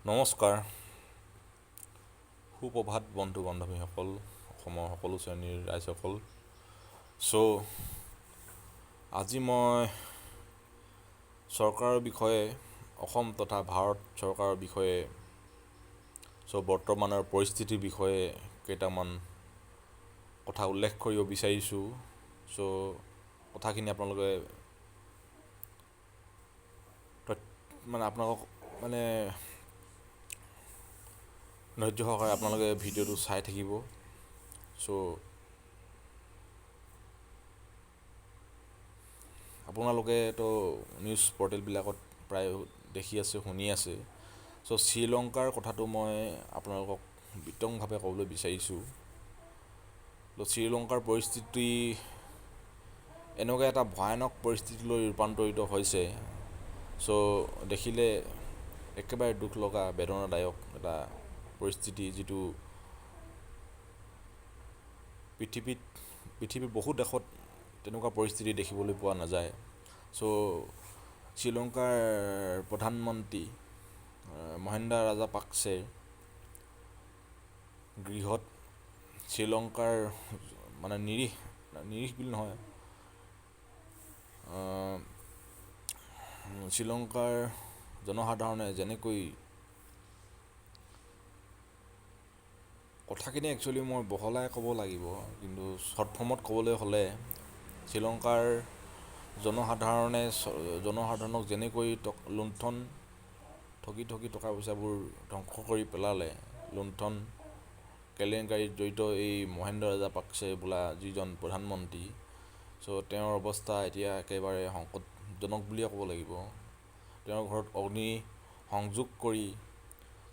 নমস্কাৰ, সুপ্ৰভাত বন্ধু বান্ধৱীসকল, অসমৰ সকলো শ্ৰেণীৰ ৰাইজসকল। আজি মই চৰকাৰৰ বিষয়ে, অসম তথা ভাৰত চৰকাৰৰ বিষয়ে, বৰ্তমানৰ পৰিস্থিতিৰ বিষয়ে কেইটামান কথা উল্লেখ কৰিব বিচাৰিছোঁ। কথাখিনি আপোনালোকে আপোনালোকক ধৈৰ্য সহকাৰে আপোনালোকে ভিডিঅ'টো চাই থাকিব। আপোনালোকেতো নিউজ পৰ্টেলবিলাকত প্ৰায় দেখি আছে, শুনি আছে। শ্ৰীলংকাৰ কথাটো মই আপোনালোকক বিতংভাৱে ক'বলৈ বিচাৰিছোঁ। শ্ৰীলংকাৰ পৰিস্থিতি এনেকুৱা এটা ভয়ানক পৰিস্থিতিলৈ ৰূপান্তৰিত হৈছে, দেখিলে একেবাৰে দুখ লগা, বেদনাদায়ক এটা পৰিস্থিতি, যিটো পৃথিৱীৰ বহু দেশত তেনেকুৱা পৰিস্থিতি দেখিবলৈ পোৱা নাযায়। শ্ৰীলংকাৰ প্ৰধানমন্ত্ৰী মহিন্দা ৰাজাপাকছে গৃহত শ্ৰীলংকাৰ নিৰীহ বুলি নহয়, শ্ৰীলংকাৰ জনসাধাৰণে যেনেকৈ কথাখিনি একচুৱেলি মই বহলাই ক'ব লাগিব, কিন্তু শ্বৰ্ট ফৰ্মত ক'বলৈ হ'লে শ্ৰীলংকাৰ জনসাধাৰণক যেনেকৈ লুণ্ঠন ঠগি টকা পইচাবোৰ ধ্বংস কৰি পেলালে, লুণ্ঠন কেলেংকাৰীত জড়িত এই মহিন্দা ৰাজাপাকছে বোলা যিজন প্ৰধানমন্ত্ৰী, তেওঁৰ অৱস্থা এতিয়া একেবাৰে সংকটজনক বুলিয়ে ক'ব লাগিব। তেওঁৰ ঘৰত অগ্নি সংযোগ কৰি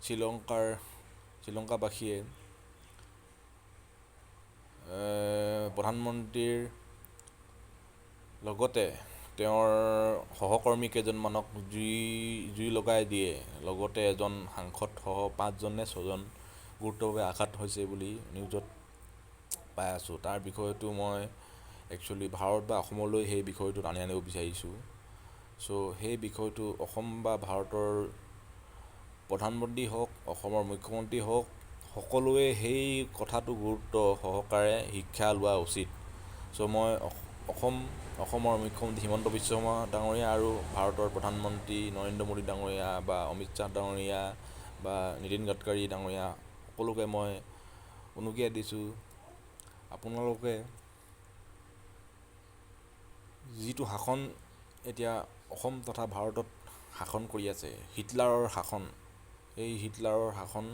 শ্ৰীলংকাবাসীয়ে প্ৰধানমন্ত্ৰীৰ লগতে তেওঁৰ সহকৰ্মী কেইজনমানক জুই লগাই দিয়ে। লগতে এজন সাংসদসহ 5জন নে 6জন গুৰুতৰভাৱে আঘাত হৈছে বুলি নিউজত পাই আছোঁ। তাৰ বিষয়টো মই একচুৱেলি ভাৰত বা অসমলৈ সেই বিষয়টো টানি আনিব বিচাৰিছোঁ। সেই বিষয়টো অসম বা ভাৰতৰ প্ৰধানমন্ত্ৰী হওক, অসমৰ মুখ্যমন্ত্ৰী হওক, সকলোৱে সেই কথাটো গুৰুত্ব সহকাৰে শিক্ষা লোৱা উচিত। মই অসমৰ মুখ্যমন্ত্ৰী হিমন্ত বিশ্ব শৰ্মা ডাঙৰীয়া আৰু ভাৰতৰ প্ৰধানমন্ত্ৰী নৰেন্দ্ৰ মোদী ডাঙৰীয়া বা অমিত শ্বাহ ডাঙৰীয়া বা নীতিন গাডকাৰী ডাঙৰীয়া, সকলোকে মই উনুকিয়াই দিছোঁ, আপোনালোকে যিটো শাসন এতিয়া অসম তথা ভাৰতত শাসন কৰি আছে, হিটলাৰৰ শাসন, এই হিটলাৰৰ শাসন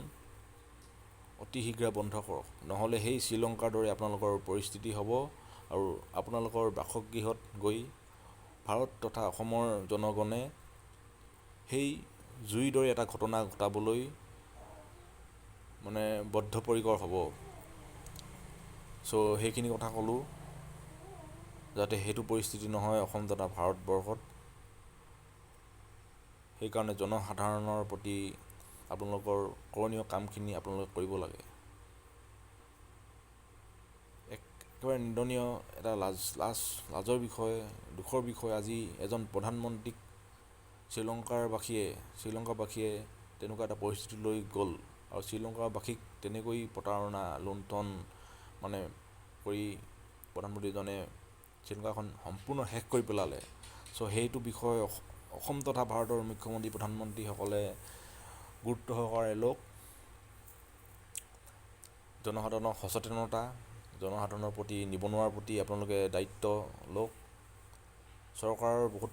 অতি শীঘ্ৰে বন্ধ কৰক। নহ'লে সেই শ্ৰীলংকাৰ দৰে আপোনালোকৰ পৰিস্থিতি হ'ব, আৰু আপোনালোকৰ বাসগৃহত গৈ ভাৰত তথা অসমৰ জনগণে সেই জুইৰ দৰে এটা ঘটনা ঘটাবলৈ বদ্ধপৰিকৰ হ'ব। সেইখিনি কথা ক'লোঁ, যাতে সেইটো পৰিস্থিতি নহয় অসম তথা ভাৰতবৰ্ষত। সেইকাৰণে জনসাধাৰণৰ প্ৰতি আপোনালোকৰ কৰণীয় কামখিনি আপোনালোকে কৰিব লাগে। একেবাৰে নিন্দনীয় এটা লাজৰ বিষয়, দুখৰ বিষয়, আজি এজন প্ৰধানমন্ত্ৰীক শ্ৰীলংকাবাসীয়ে তেনেকুৱা এটা পৰিস্থিতিলৈ গ'ল, আৰু শ্ৰীলংকাবাসীক তেনেকৈ প্ৰতাৰণা, লুণ্ঠন কৰি প্ৰধানমন্ত্ৰীজনে শ্ৰীলংকাখন সম্পূৰ্ণ শেষ কৰি পেলালে। সেইটো বিষয় অসম তথা ভাৰতৰ মুখ্যমন্ত্ৰী প্ৰধানমন্ত্ৰীসকলে গুৰুত্ব সহকাৰে লওক। জনসাধাৰণৰ সচেতনতা, জনসাধাৰণৰ প্ৰতি, নিবনুৱাৰ প্ৰতি আপোনালোকে দায়িত্ব লওক। চৰকাৰৰ বহুত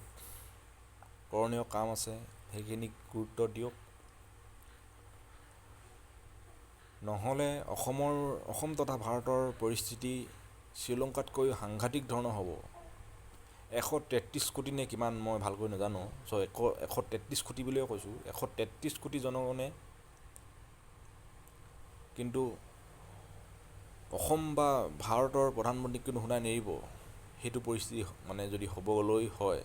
কৰণীয় কাম আছে, সেইখিনিক গুৰুত্ব দিয়ক। নহ'লে অসম তথা ভাৰতৰ পৰিস্থিতি শ্ৰীলংকাতকৈ সাংঘাতিক ধৰণৰ হ'ব। 133 কোটি নে কিমান, মই ভালকৈ নাজানো। 133 কোটি বুলিয়ে কৈছোঁ, 133 কোটি জনগণে কিন্তু অসম বা ভাৰতৰ প্ৰধানমন্ত্ৰীক কিন্তু শুনাই নেৰিব, সেইটো পৰিস্থিতি যদি হ'বলৈ হয়।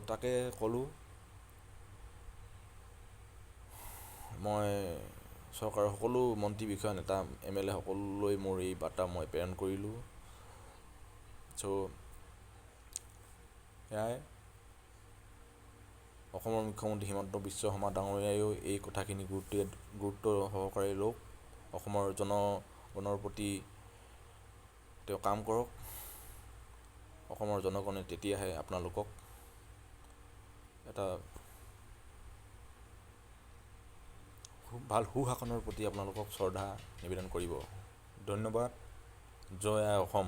তাকে ক'লোঁ, মই চৰকাৰৰ সকলো মন্ত্ৰী, বিষয়া, নেতা, MLA সকলোলৈ মোৰ এই বাৰ্তা মই প্ৰেৰণ কৰিলোঁ। এয়াই। অসমৰ মুখ্যমন্ত্ৰী হিমন্ত বিশ্ব শৰ্মা ডাঙৰীয়াইও এই কথাখিনি গুৰুত্ব সহকাৰে লওক। অসমৰ জনগণৰ প্ৰতি তেওঁ কাম কৰক। অসমৰ জনগণে তেতিয়াহে আপোনালোকক এটা ভাল সুশাসনৰ প্ৰতি আপোনালোকক শ্ৰদ্ধা নিবেদন কৰিব। ধন্যবাদ। জয় আই অসম।